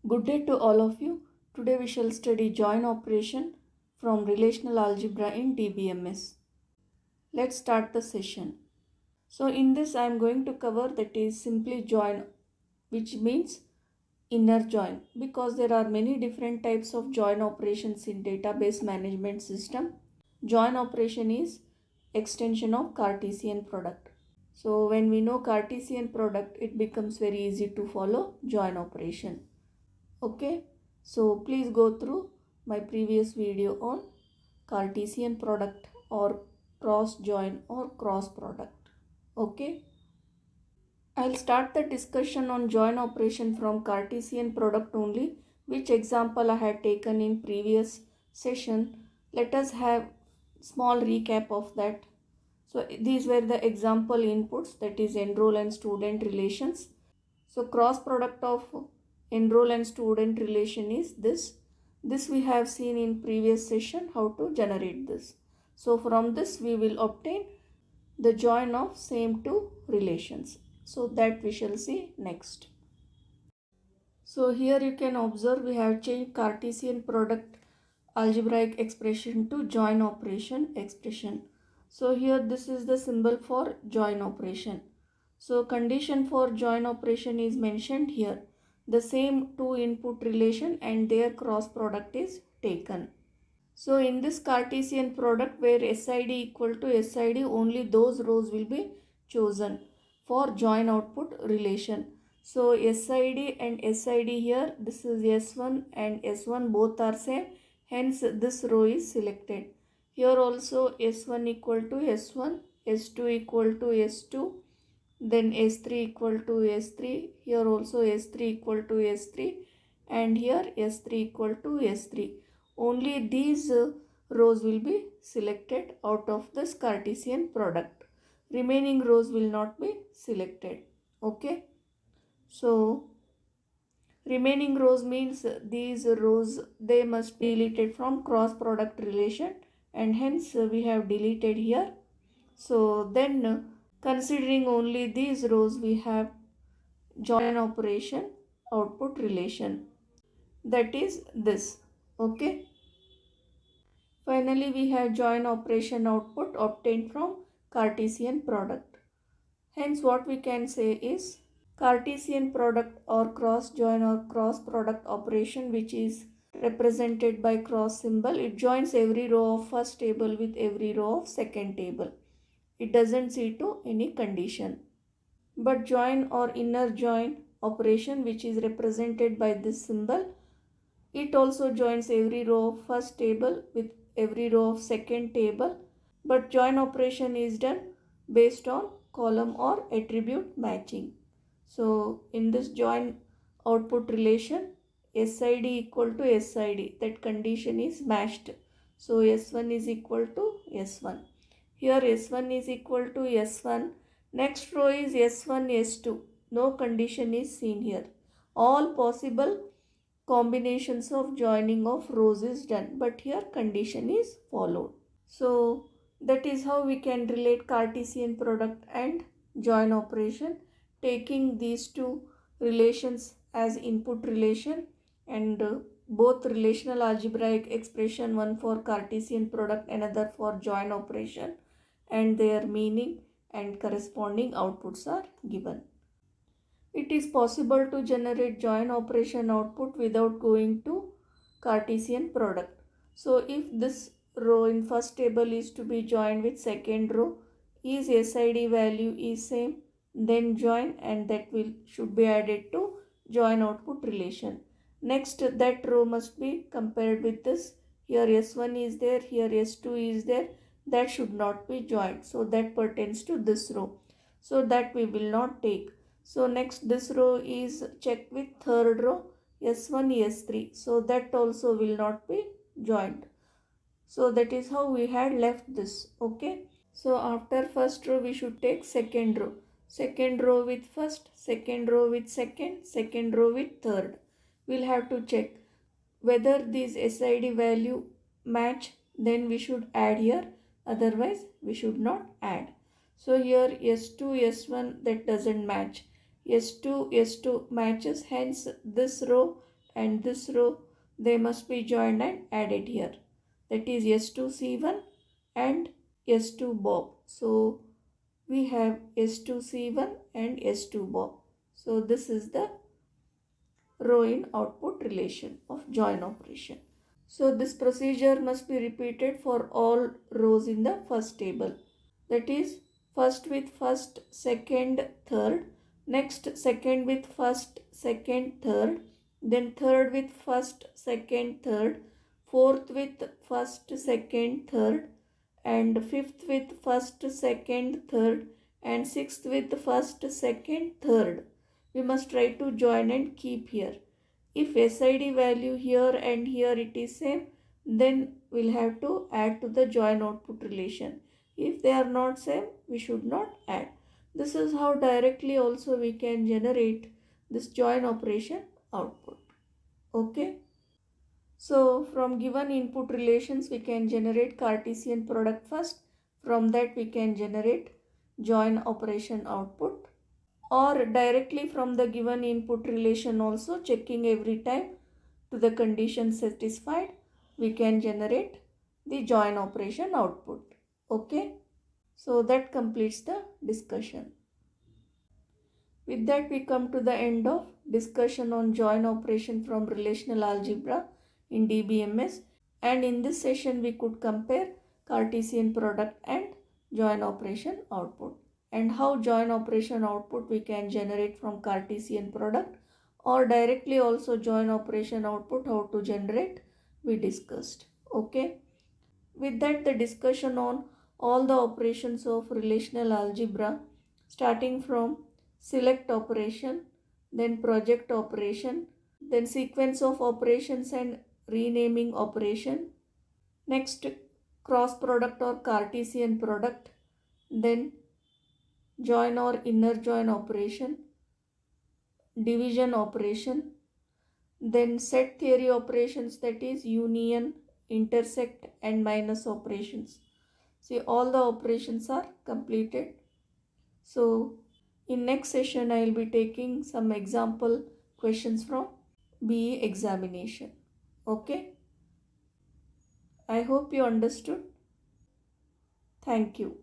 Good day to all of you. Today we shall study join operation from Relational Algebra in DBMS. Let's start the session. So in this I am going to cover that is simply join, which means inner join, because there are many different types of join operations in database management system. Join operation is extension of Cartesian product. So when we know Cartesian product, it becomes very easy to follow join operation. Okay, so please go through my previous video on Cartesian product or cross join or cross product. Okay, I'll start the discussion on join operation from Cartesian product only, which example I had taken in previous session. Let us have small recap of that. So these were the example inputs, that is enroll and student relations. So cross product of enroll and student relation is this. This we have seen in previous session how to generate this. So from this we will obtain the join of same two relations. So that we shall see next. So here you can observe we have changed Cartesian product algebraic expression to join operation expression. So here this is the symbol for join operation. So condition for join operation is mentioned here. The same two input relation and their cross product is taken. So in this Cartesian product where SID equal to SID, only those rows will be chosen for join output relation. So SID and SID here, this is S1 and S1 both are same, hence this row is selected. Here also S1 equal to S1, S2 equal to S2, then S3 equal to S3, here also S3 equal to S3 and here S3 equal to S3. Only these rows will be selected out of this Cartesian product. Remaining rows will not be selected. Okay. So remaining rows means these rows, they must be deleted from cross product relation and hence we have deleted here. So then considering only these rows, we have join operation output relation, that is this. Okay. Finally we have join operation output obtained from Cartesian product. Hence what we can say is Cartesian product or cross join or cross product operation, which is represented by cross symbol, it joins every row of first table with every row of second table. It doesn't see to any condition. But join or inner join operation, which is represented by this symbol, it also joins every row of first table with every row of second table. But join operation is done based on column or attribute matching. So in this join output relation, SID equal to SID, that condition is matched. So S1 is equal to S1. Here S1 is equal to S1. Next row is S1, S2. No condition is seen here. All possible combinations of joining of rows is done, but here condition is followed. So that is how we can relate Cartesian product and join operation, taking these two relations as input relation and both relational algebraic expression, one for Cartesian product, another for join operation, and their meaning and corresponding outputs are given. It is possible to generate join operation output without going to Cartesian product. So if this row in first table is to be joined with second row, is SID value is same, then join, and that should be added to join output relation. Next, that row must be compared with this. Here S1 is there, here S2 is there, that should not be joined. So that pertains to this row. So that we will not take. So next this row is checked with third row S1, S3. So that also will not be joined. So that is how we had left this. Okay. So after first row we should take second row. Second row with first, second row with second, second row with third. We'll have to check whether these SID value match, then we should add here. Otherwise we should not add. So here S2, S1, that doesn't match. S2, S2 matches, hence this row and this row, they must be joined and added here. That is S2C1 and S2 Bob. So we have S2C1 and S2 Bob. So this is the row in output relation of join operation. So this procedure must be repeated for all rows in the first table. That is, first with first, second, third, next second with first, second, third, then third with first, second, third, fourth with first, second, third, and fifth with first, second, third, and sixth with first, second, third. We must try to join and keep here. If SID value here and here it is same, then we'll have to add to the join output relation. If they are not same, we should not add. This is how directly also we can generate this join operation output. Okay. So from given input relations we can generate Cartesian product first. From that we can generate join operation output, or directly from the given input relation also, checking every time to the condition satisfied, we can generate the join operation output. Okay. So that completes the discussion. With that we come to the end of discussion on join operation from relational algebra in DBMS, and in this session we could compare Cartesian product and join operation output, and how join operation output we can generate from Cartesian product, or directly also join operation output how to generate we discussed. Okay. With that, the discussion on all the operations of relational algebra, starting from select operation, then project operation, then sequence of operations and renaming operation, next cross product or Cartesian product, then join or inner join operation, division operation, then set theory operations, that is union, intersect and minus operations. See, all the operations are completed. So in next session I will be taking some example questions from BE examination. Okay. I hope you understood. Thank you.